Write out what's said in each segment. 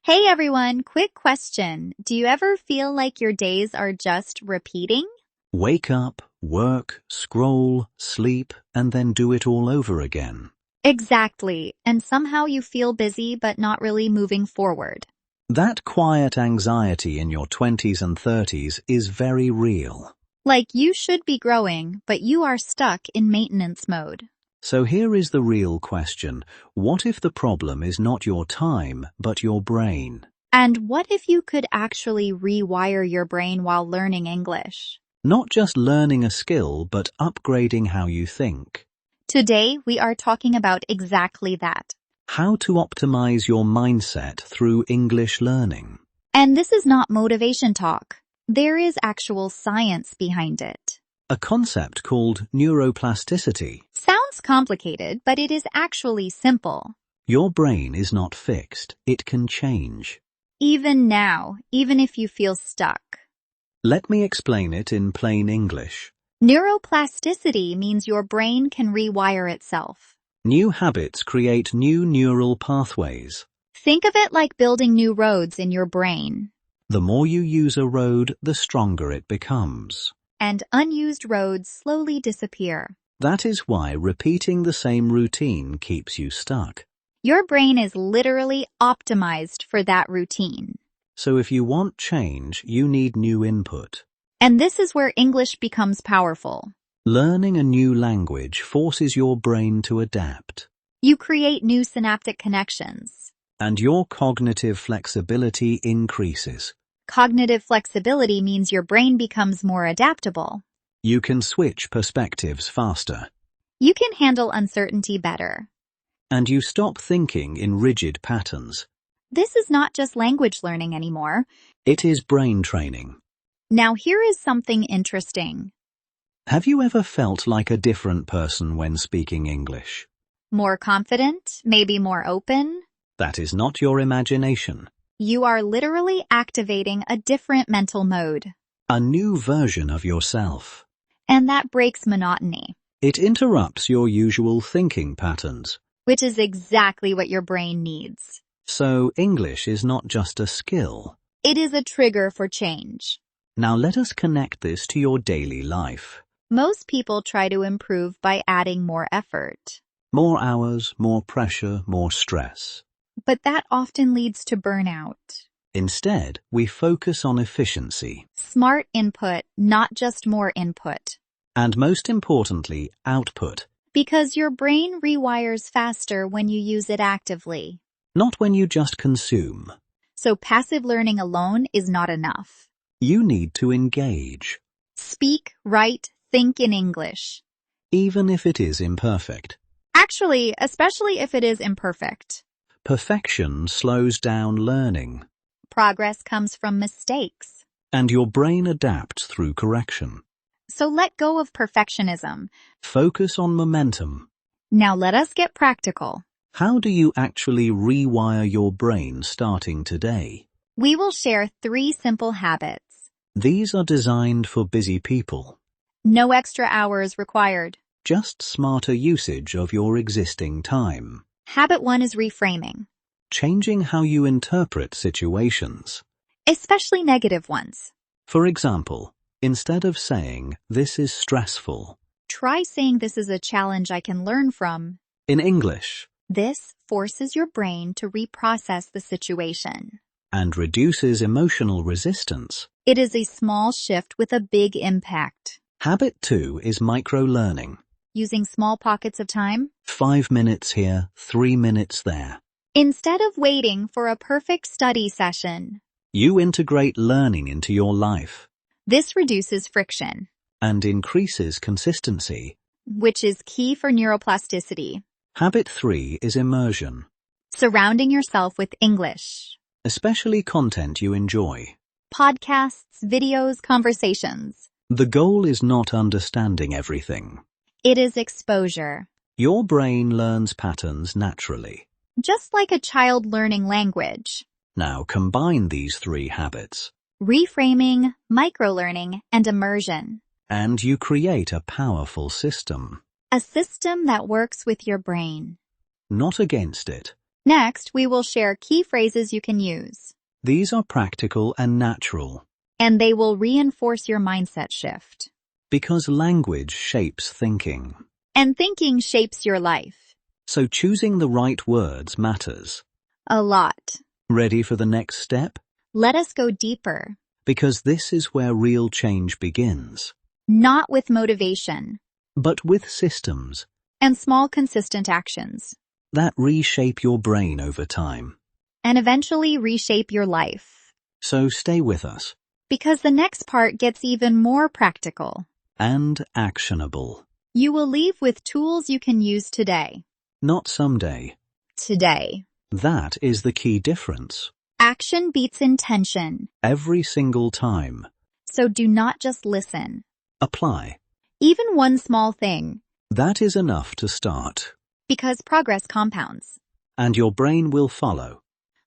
Hey everyone, quick question. Do you ever feel like your days are just repeating? Wake up, work, scroll, sleep, and then do it all over again. Exactly, and somehow you feel busy but not really moving forward. That quiet anxiety in your 20s and 30s is very real. Like you should be growing, but you are stuck in maintenance mode. So here is the real question. What if the problem is not your time, but your brain? And what if you could actually rewire your brain while learning English? Not just learning a skill, but upgrading how you think. Today, we are talking about exactly that. How to optimize your mindset through English learning. And this is not motivation talk. There is actual science behind it. A concept called neuroplasticity. Sounds complicated, but it is actually simple. Your brain is not fixed. It can change. Even now, even if you feel stuck. Let me explain it in plain English. Neuroplasticity means your brain can rewire itself. New habits create new neural pathways. Think of it like building new roads in your brain. The more you use a road, the stronger it becomes. And unused roads slowly disappear. That is why repeating the same routine keeps you stuck. Your brain is literally optimized for that routine. So if you want change, you need new input. And this is where English becomes powerful. Learning a new language forces your brain to adapt. You create new synaptic connections. And your cognitive flexibility increases. Cognitive flexibility means your brain becomes more adaptable. You can switch perspectives faster. You can handle uncertainty better. And you stop thinking in rigid patterns. This is not just language learning anymore. It is brain training. Now here is something interesting. Have you ever felt like a different person when speaking English? More confident, maybe more open. That is not your imagination. You are literally activating a different mental mode. A new version of yourself. And that breaks monotony. It interrupts your usual thinking patterns. Which is exactly what your brain needs. So English is not just a skill. It is a trigger for change. Now let us connect this to your daily life. Most people try to improve by adding more effort. More hours, more pressure, more stress. But that often leads to burnout. Instead, we focus on efficiency. Smart input, not just more input. And most importantly, output. Because your brain rewires faster when you use it actively. Not when you just consume. So passive learning alone is not enough. You need to engage. Speak, write, think in English. Even if it is imperfect. Actually, especially if it is imperfect. Perfection slows down learning. Progress comes from mistakes. And your brain adapts through correction. So let go of perfectionism. Focus on momentum. Now let us get practical. How do you actually rewire your brain starting today? We will share 3 simple habits. These are designed for busy people. No extra hours required. Just smarter usage of your existing time. Habit 1 is reframing. Changing how you interpret situations. Especially negative ones. For example, instead of saying, "This is stressful," Try saying this is a challenge I can learn from. in English, This forces your brain to reprocess the situation. and reduces emotional resistance. It is a small shift with a big impact. Habit 2 is micro-learning. Using small pockets of time. 5 minutes here, 3 minutes there. Instead of waiting for a perfect study session. You integrate learning into your life. This reduces friction. And increases consistency. Which is key for neuroplasticity. Habit 3 is immersion. Surrounding yourself with English. Especially content you enjoy. Podcasts, videos, conversations. The goal is not understanding everything. It is exposure. Your brain learns patterns naturally. Just like a child learning language. Now combine these 3 habits. Reframing, microlearning, and immersion. And you create a powerful system. A system that works with your brain. Not against it. Next, we will share key phrases you can use, These are practical and natural and they will reinforce your mindset shift. because language shapes thinking. And thinking shapes your life. So choosing the right words matters. A lot. Ready for the next step? Let us go deeper. Because this is where real change begins. Not with motivation. But with systems And small consistent actions. that reshape your brain over time. And eventually reshape your life. So stay with us. Because the next part gets even more practical. And actionable. You will leave with tools you can use today. Not someday. Today. That is the key difference. Action beats intention. Every single time. So do not just listen. Apply. Even one small thing. That is enough to start. Because progress compounds. And your brain will follow.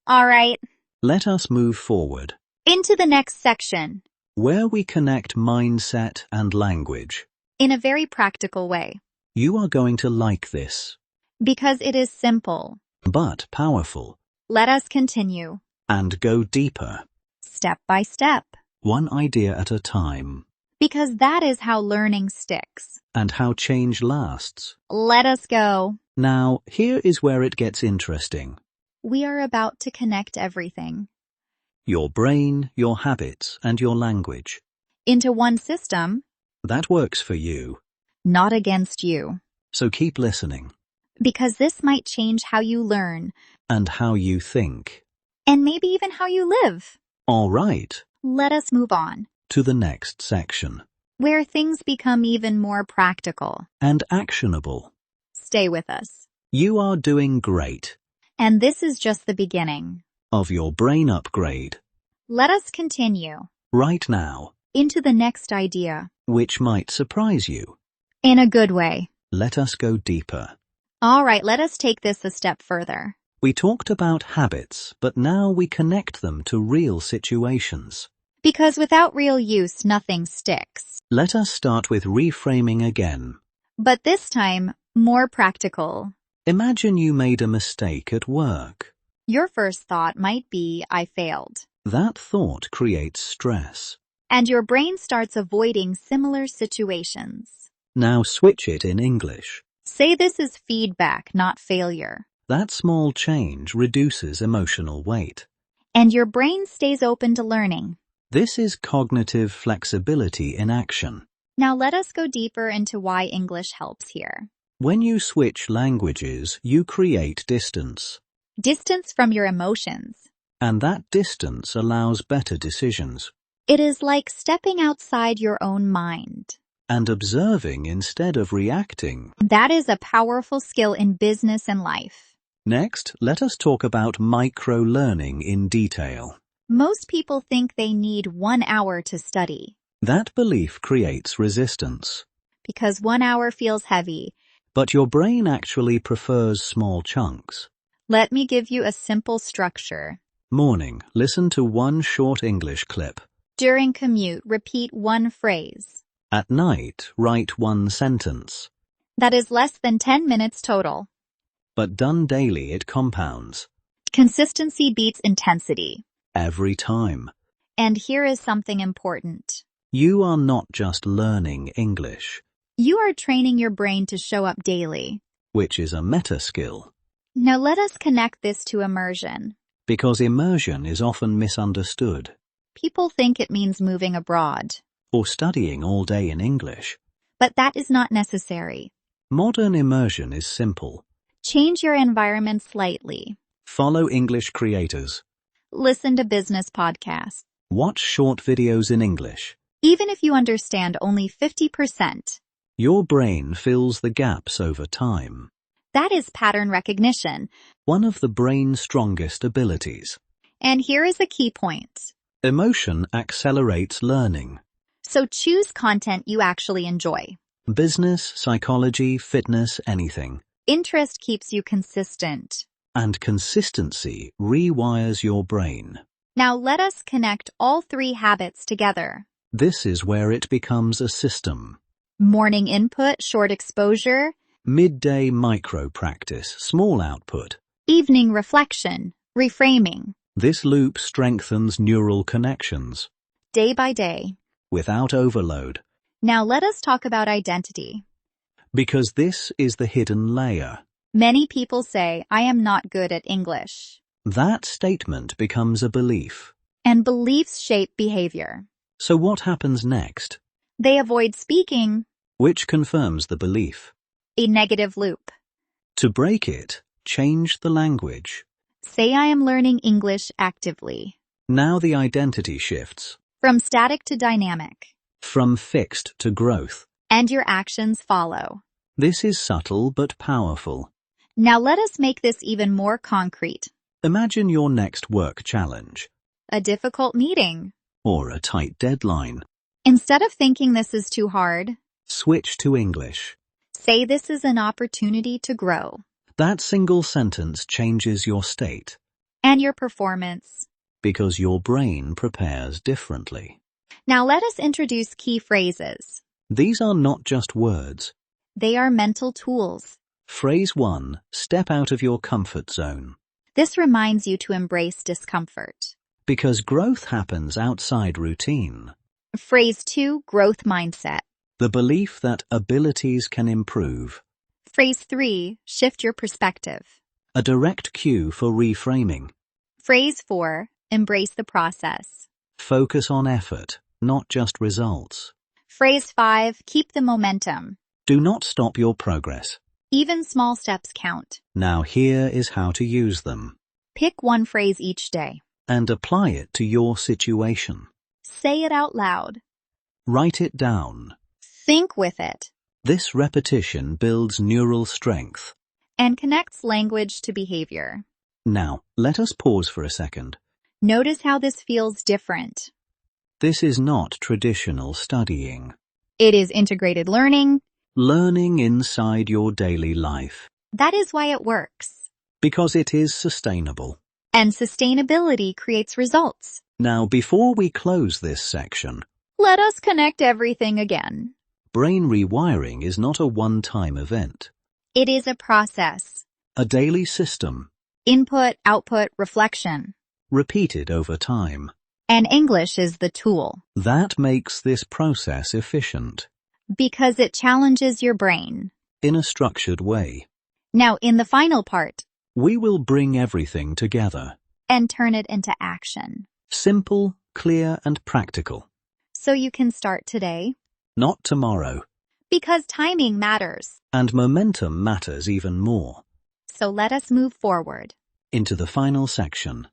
All right. Let us move forward. Into the next section. Where we connect mindset and language. In a very practical way. You are going to like this. Because it is simple. But powerful. Let us continue. And go deeper. Step by step. One idea at a time. Because that is how learning sticks. And how change lasts. Let us go. Now, here is where it gets interesting. We are about to connect everything. Your brain, your habits, and your language. Into one system. That works for you. Not against you. So keep listening. Because this might change how you learn. And how you think. And maybe even how you live. All right. Let us move on. To the next section. Where things become even more practical. And actionable. Stay with us. You are doing great. And this is just the beginning. Of your brain upgrade. Let us continue. Right now. Into the next idea. Which might surprise you. In a good way. Let us go deeper. All right, let us take this a step further. We talked about habits, but now we connect them to real situations. Because without real use, nothing sticks. Let us start with reframing again. But this time, more practical. Imagine you made a mistake at work. Your first thought might be, I failed. That thought creates stress. And your brain starts avoiding similar situations. Now switch it in English. Say this is feedback, not failure. That small change reduces emotional weight. And your brain stays open to learning. This is cognitive flexibility in action. Now let us go deeper into why English helps here. When you switch languages, you create distance. Distance from your emotions. And that distance allows better decisions. It is like stepping outside your own mind. And observing instead of reacting. That is a powerful skill in business and life. Next, let us talk about micro-learning in detail. Most people think they need 1 hour to study. That belief creates resistance. Because 1 hour feels heavy. But your brain actually prefers small chunks. Let me give you a simple structure. Morning, listen to one short English clip. During commute, repeat one phrase. At night, write one sentence. That is less than 10 minutes total. But done daily, it compounds. Consistency beats intensity. Every time. And here is something important. You are not just learning English. You are training your brain to show up daily. Which is a meta skill. Now let us connect this to immersion. Because immersion is often misunderstood. People think it means moving abroad. Or studying all day in English. But that is not necessary. Modern immersion is simple. Change your environment slightly. Follow English creators. Listen to business podcasts. Watch short videos in English. Even if you understand only 50%. Your brain fills the gaps over time. That is pattern recognition. One of the brain's strongest abilities. And here is a key point. Emotion accelerates learning. So choose content you actually enjoy. Business, psychology, fitness, anything. Interest keeps you consistent. And consistency rewires your brain. Now let us connect all 3 habits together. This is where it becomes a system. Morning input, short exposure. Midday micro practice, small output. Evening reflection, reframing, This loop strengthens neural connections day by day. without overload, Now let us talk about identity. because this is the hidden layer. Many people say, I am not good at English. That statement becomes a belief. And beliefs shape behavior. So what happens next? They avoid speaking, Which confirms the belief. a negative loop. To break it, change the language. Say I am learning English actively. Now the identity shifts From static to dynamic. from fixed to growth. And your actions follow. This is subtle but powerful. Now let us make this even more concrete. Imagine your next work challenge A difficult meeting. or a tight deadline. Instead of thinking this is too hard, Switch to English. say this is an opportunity to grow. That single sentence changes your state And your performance. because your brain prepares differently. Now let us introduce key phrases. These are not just words. They are mental tools. Phrase 1, step out of your comfort zone. This reminds you to embrace discomfort. Because growth happens outside routine. Phrase 2, growth mindset. The belief that abilities can improve. Phrase 3, shift your perspective. A direct cue for reframing. Phrase 4, embrace the process. Focus on effort, not just results. Phrase 5, keep the momentum. Do not stop your progress. Even small steps count. Now here is how to use them. Pick one phrase each day. And apply it to your situation. Say it out loud. Write it down. Think with it. This repetition builds neural strength. And connects language to behavior. Now, let us pause for a second. Notice how this feels different. This is not traditional studying. It is integrated learning. Learning inside your daily life. That is why it works. Because it is sustainable. And sustainability creates results. Now, before we close this section, Let us connect everything again. brain rewiring is not a one-time event. It is a process. A daily system, Input, output, reflection. repeated over time. And English is the tool. That makes this process efficient, Because it challenges your brain. in a structured way. Now in the final part. We will bring everything together. And turn it into action. Simple, clear, and practical. So you can start today. Not tomorrow. Because timing matters. And momentum matters even more. So let us move forward. Into the final section.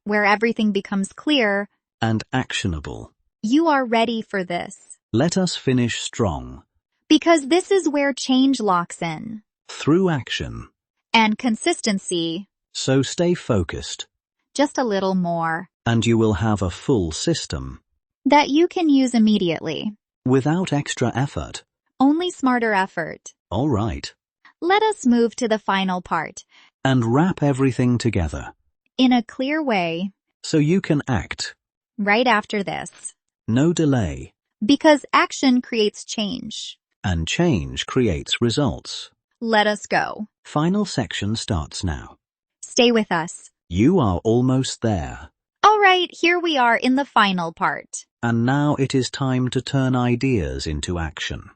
Where everything becomes clear. And actionable. You are ready for this. Let us finish strong. Because this is where change locks in. Through action. And consistency. So stay focused. Just a little more. And you will have a full system. That you can use immediately. Without extra effort. Only smarter effort. All right. Let us move to the final part. And wrap everything together. In a clear way. So you can act. Right after this. No delay. Because action creates change. And change creates results. Let us go. Final section starts now. Stay with us. You are almost there. All right, here we are in the final part. And now it is time to turn ideas into action.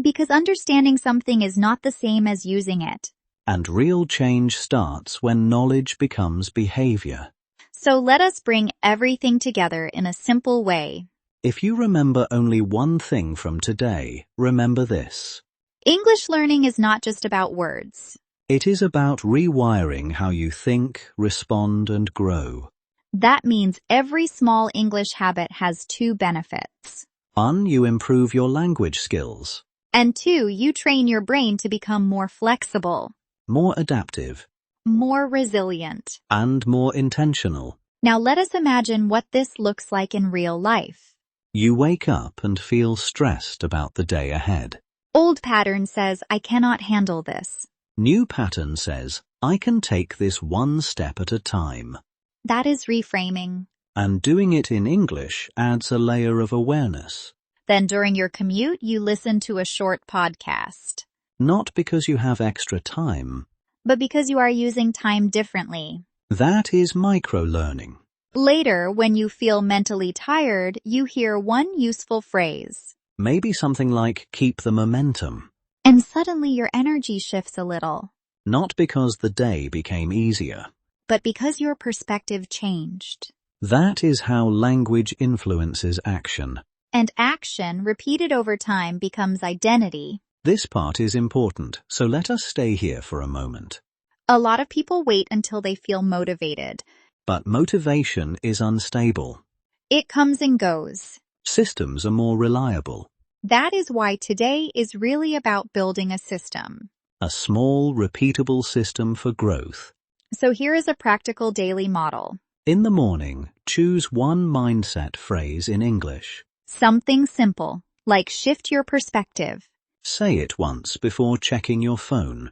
Because understanding something is not the same as using it. And real change starts when knowledge becomes behavior. So let us bring everything together in a simple way. If you remember only one thing from today, remember this. English learning is not just about words. It is about rewiring how you think, respond, and grow. That means every small English habit has two benefits. 1. You improve your language skills. And 2, you train your brain to become more flexible, More adaptive. more resilient. And more intentional. Now let us imagine what this looks like in real life. You wake up and feel stressed about the day ahead. Old pattern says, I cannot handle this. New pattern says, I can take this one step at a time. That is reframing. And doing it in English adds a layer of awareness. Then during your commute, you listen to a short podcast. Not because you have extra time, but because you are using time differently. That is micro-learning. Later, when you feel mentally tired, you hear one useful phrase. Maybe something like keep the momentum. And suddenly your energy shifts a little. Not because the day became easier. But because your perspective changed. That is how language influences action. And action, repeated over time, becomes identity. This part is important, so let us stay here for a moment. A lot of people wait until they feel motivated. But motivation is unstable. It comes and goes. Systems are more reliable. That is why today is really about building a system. A small, repeatable system for growth. So here is a practical daily model. In the morning, choose one mindset phrase in English. Something simple, like shift your perspective. Say it once before checking your phone.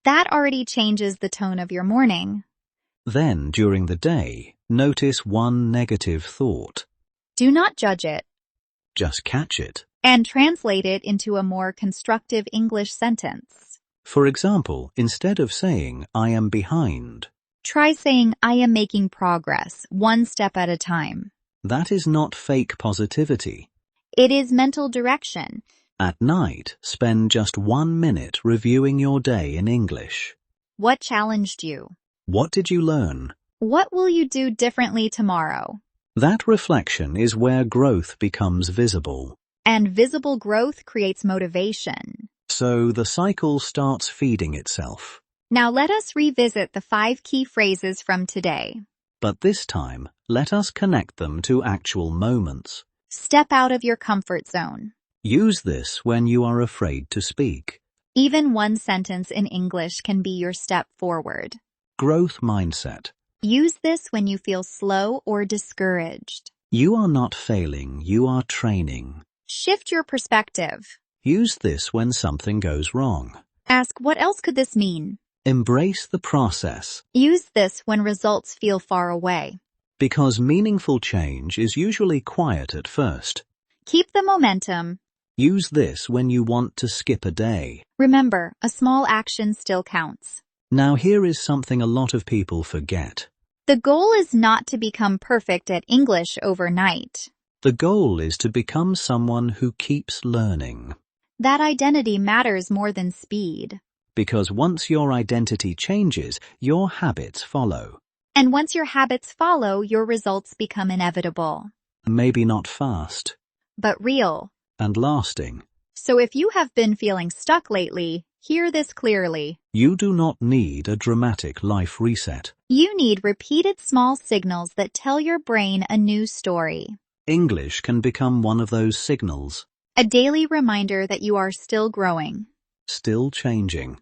That already changes the tone of your morning. Then, during the day, notice one negative thought. Do not judge it. Just catch it. And translate it into a more constructive English sentence. For example, instead of saying, I am behind, try saying, I am making progress, one step at a time. That is not fake positivity. It is mental direction. At night, spend just 1 minute reviewing your day in English. What challenged you? What did you learn? What will you do differently tomorrow? That reflection is where growth becomes visible. And visible growth creates motivation. So the cycle starts feeding itself. Now let us revisit the 5 key phrases from today. But this time, let us connect them to actual moments. Step out of your comfort zone. Use this when you are afraid to speak. Even one sentence in English can be your step forward. Growth mindset. Use this when you feel slow or discouraged. You are not failing, you are training. Shift your perspective. Use this when something goes wrong. Ask, what else could this mean? Embrace the process. Use this when results feel far away. Because meaningful change is usually quiet at first. Keep the momentum. Use this when you want to skip a day. Remember, a small action still counts. Now here is something a lot of people forget. The goal is not to become perfect at English overnight. The goal is to become someone who keeps learning. That identity matters more than speed. Because once your identity changes, your habits follow. And once your habits follow, your results become inevitable. Maybe not fast. But real. And lasting. So if you have been feeling stuck lately, hear this clearly. You do not need a dramatic life reset. You need repeated small signals that tell your brain a new story. English can become one of those signals. A daily reminder that you are still growing. Still changing.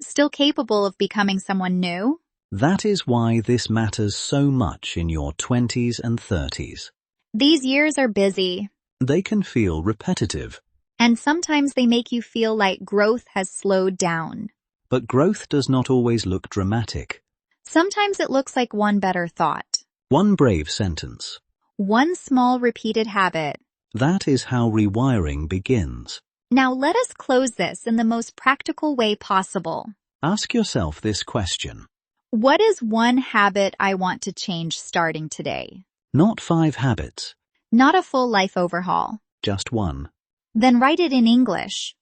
Still capable of becoming someone new. That is why this matters so much in your 20s and 30s. These years are busy. They can feel repetitive. And sometimes they make you feel like growth has slowed down. But growth does not always look dramatic. Sometimes it looks like one better thought. One brave sentence. One small repeated habit. That is how rewiring begins. Now let us close this in the most practical way possible. Ask yourself this question. What is one habit I want to change starting today? Not 5 habits. Not a full life overhaul. Just one. Then write it in English.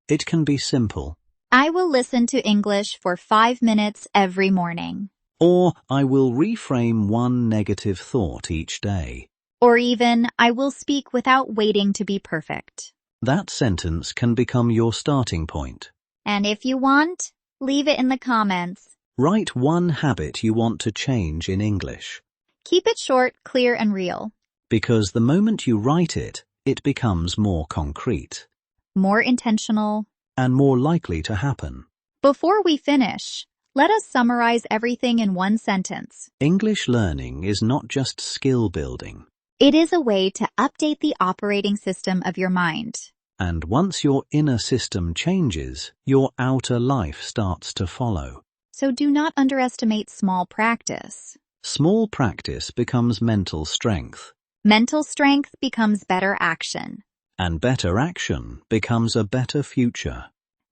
It can be simple. I will listen to English for 5 minutes every morning. Or I will reframe one negative thought each day. Or even, I will speak without waiting to be perfect. That sentence can become your starting point. And if you want, leave it in the comments. Write one habit you want to change in English. Keep it short, clear, and real. Because the moment you write it, it becomes more concrete. More intentional. And more likely to happen. Before we finish, let us summarize everything in one sentence. English learning is not just skill building. It is a way to update the operating system of your mind. And once your inner system changes, your outer life starts to follow. So do not underestimate small practice. Small practice becomes mental strength. Mental strength becomes better action. And better action becomes a better future.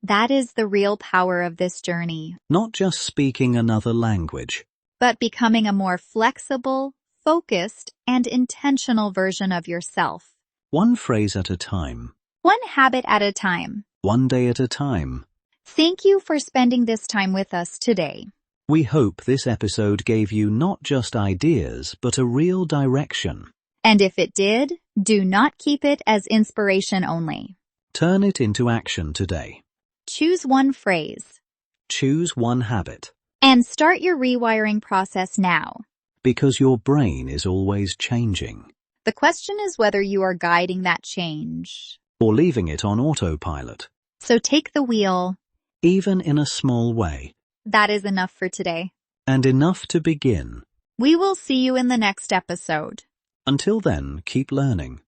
That is the real power of this journey, Not just speaking another language. but becoming a more flexible, focused, and intentional version of yourself. One phrase at a time. One habit at a time. One day at a time. Thank you for spending this time with us today. We hope this episode gave you not just ideas, but a real direction. And if it did, do not keep it as inspiration only. Turn it into action today. Choose one phrase Choose one habit. and start your rewiring process now. Because your brain is always changing. The question is whether you are guiding that change. Or leaving it on autopilot. So take the wheel. Even in a small way. That is enough for today. And enough to begin. We will see you in the next episode. Until then, keep learning.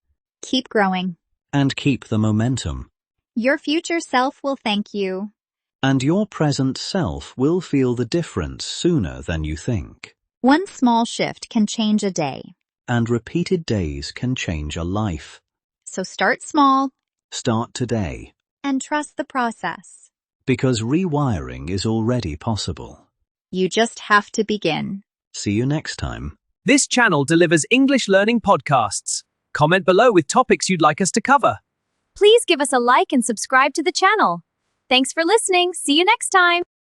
Keep growing. And keep the momentum. Your future self will thank you. And your present self will feel the difference sooner than you think. One small shift can change a day. And repeated days can change a life. So start small Start today. and trust the process. Because rewiring is already possible. You just have to begin. See you next time. This channel delivers English learning podcasts. Comment below with topics you'd like us to cover. Please give us a like and subscribe to the channel. Thanks for listening. See you next time.